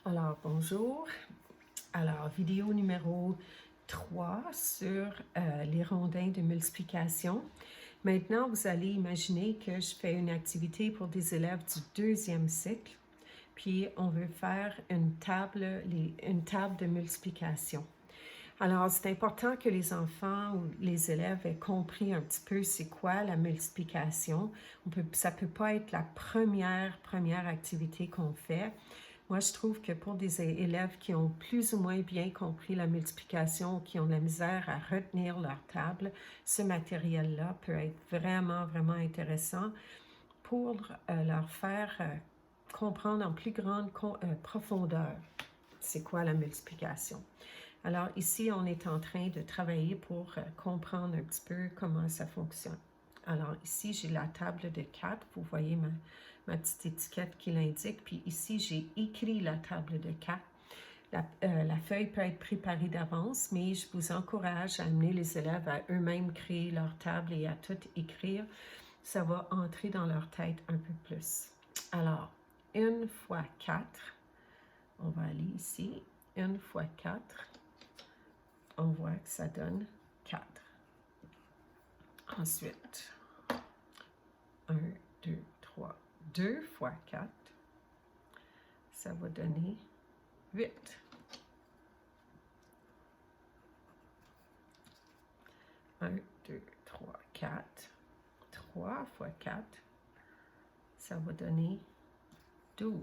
Alors, bonjour. Alors, vidéo numéro 3 sur les rondins de multiplication. Maintenant, vous allez imaginer que je fais une activité pour des élèves du deuxième cycle, puis on veut faire une table de multiplication. Alors, c'est important que les enfants ou les élèves aient compris un petit peu c'est quoi la multiplication. Ça ne peut pas être la première activité qu'on fait. Moi, je trouve que pour des élèves qui ont plus ou moins bien compris la multiplication, qui ont de la misère à retenir leur table, ce matériel-là peut être vraiment intéressant pour leur faire comprendre en plus grande profondeur c'est quoi la multiplication. Alors ici, on est en train de travailler pour comprendre un petit peu comment ça fonctionne. Alors ici, j'ai la table de 4. Vous voyez ma petite étiquette qui l'indique. Puis ici, j'ai écrit la table de 4. La feuille peut être préparée d'avance, mais je vous encourage à amener les élèves à eux-mêmes créer leur table et à tout écrire. Ça va entrer dans leur tête un peu plus. Alors, 1 fois 4, on va aller ici. 1 fois 4, on voit que ça donne 4. Ensuite, 1, 2, 3. 2 fois 4, ça va donner 8. 1, 2, 3, 4. 3 fois 4, ça va donner 12.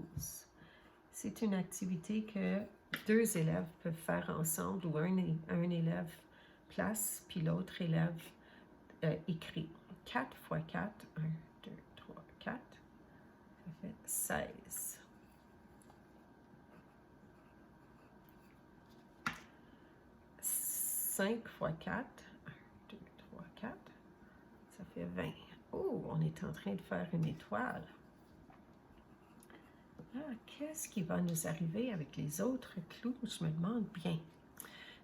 C'est une activité que 2 élèves peuvent faire ensemble ou un élève place puis l'autre élève écrit. 4 fois 4, 1, 2, 3, 4, ça fait 16. 5 fois 4, 1, 2, 3, 4, ça fait 20. Oh, on est en train de faire une étoile. Ah, qu'est-ce qui va nous arriver avec les autres clous? Je me demande bien.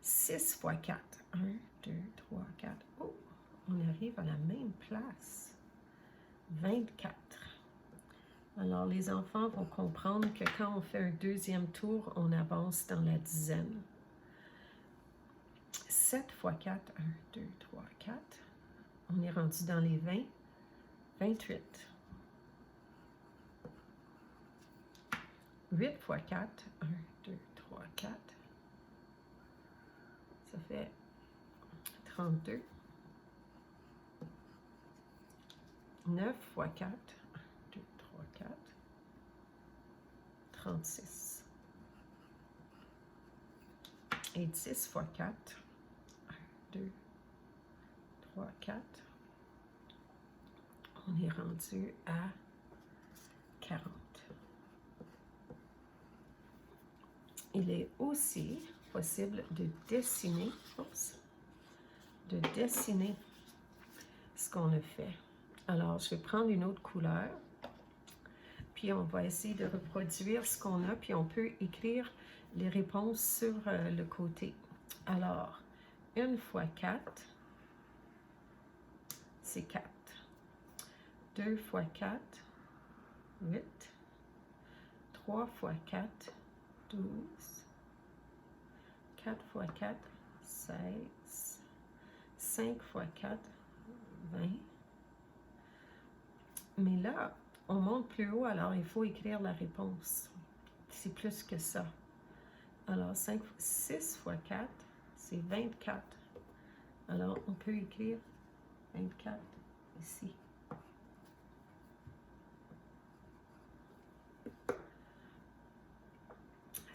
6 fois 4, 1, 2, 3, 4. Oh, on arrive à la même place. 24. Alors, les enfants vont comprendre que quand on fait un deuxième tour, on avance dans la dizaine. 7 fois 4, 1, 2, 3, 4. On est rendu dans les 20. 28. 8 fois 4, 1, 2, 3, 4. Ça fait 32. 9 fois 4, 1, 2, 3, 4. 36. Et 10 fois 4, 1, 2, 3, 4. On est rendu à 40. Il est aussi possible de dessiner, ce qu'on a fait. Alors, je vais prendre une autre couleur, puis on va essayer de reproduire ce qu'on a, puis on peut écrire les réponses sur le côté. Alors, 1 fois 4, c'est 4. 2 fois 4, 8. 3 fois 4, 12. 4 fois 4, 16. 5 fois 4, 20. Mais là, on monte plus haut, alors il faut écrire la réponse. C'est plus que ça. Alors, 6 fois 4, c'est 24. Alors, on peut écrire 24 ici.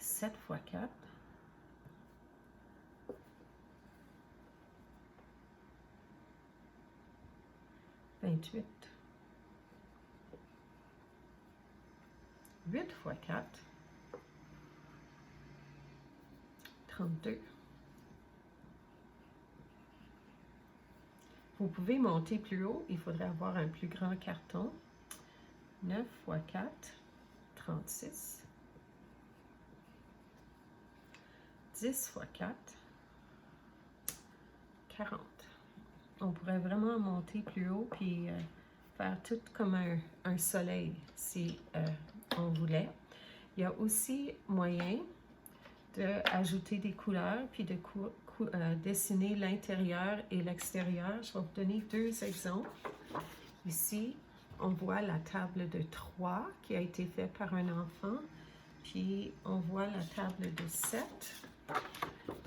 « 7 fois 4, 28. 8 fois 4, 32. Vous pouvez monter plus haut, il faudrait avoir un plus grand carton. 9 fois 4, 36. 10 fois 4, 40. On pourrait vraiment monter plus haut puis faire tout comme un soleil si on voulait. Il y a aussi moyen d'ajouter des couleurs, puis de dessiner l'intérieur et l'extérieur. Je vais vous donner deux exemples. Ici, on voit la table de 3 qui a été faite par un enfant. Puis, on voit la table de 7.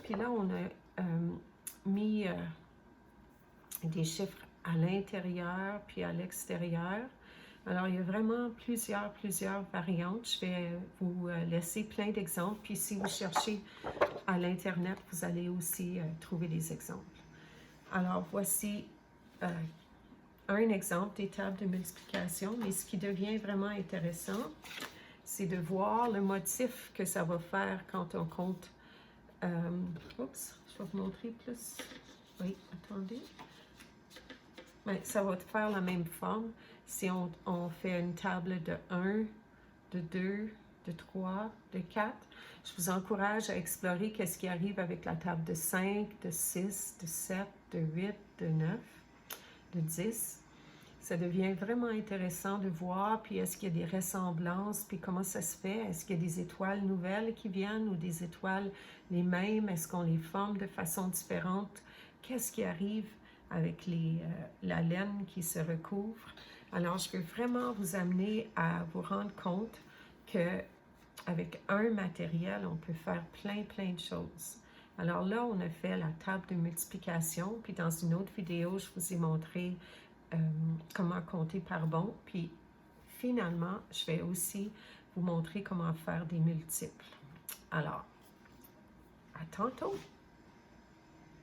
Puis là, on a mis des chiffres à l'intérieur puis à l'extérieur. Alors, il y a vraiment plusieurs variantes. Je vais vous laisser plein d'exemples. Puis, si vous cherchez à l'Internet, vous allez aussi trouver des exemples. Alors, voici un exemple des tables de multiplication. Mais ce qui devient vraiment intéressant, c'est de voir le motif que ça va faire quand on compte. Oups, je vais vous montrer plus. Oui, attendez. Ben, ça va faire la même forme si on fait une table de 1, de 2, de 3, de 4. Je vous encourage à explorer qu'est-ce qui arrive avec la table de 5, de 6, de 7, de 8, de 9, de 10. Ça devient vraiment intéressant de voir, puis est-ce qu'il y a des ressemblances, puis comment ça se fait? Est-ce qu'il y a des étoiles nouvelles qui viennent ou des étoiles les mêmes? Est-ce qu'on les forme de façon différente? Qu'est-ce qui arrive avec la laine qui se recouvre? Alors, je veux vraiment vous amener à vous rendre compte qu'avec un matériel, on peut faire plein de choses. Alors là, on a fait la table de multiplication, puis dans une autre vidéo, je vous ai montré comment compter par bon. Puis finalement, je vais aussi vous montrer comment faire des multiples. Alors, à tantôt!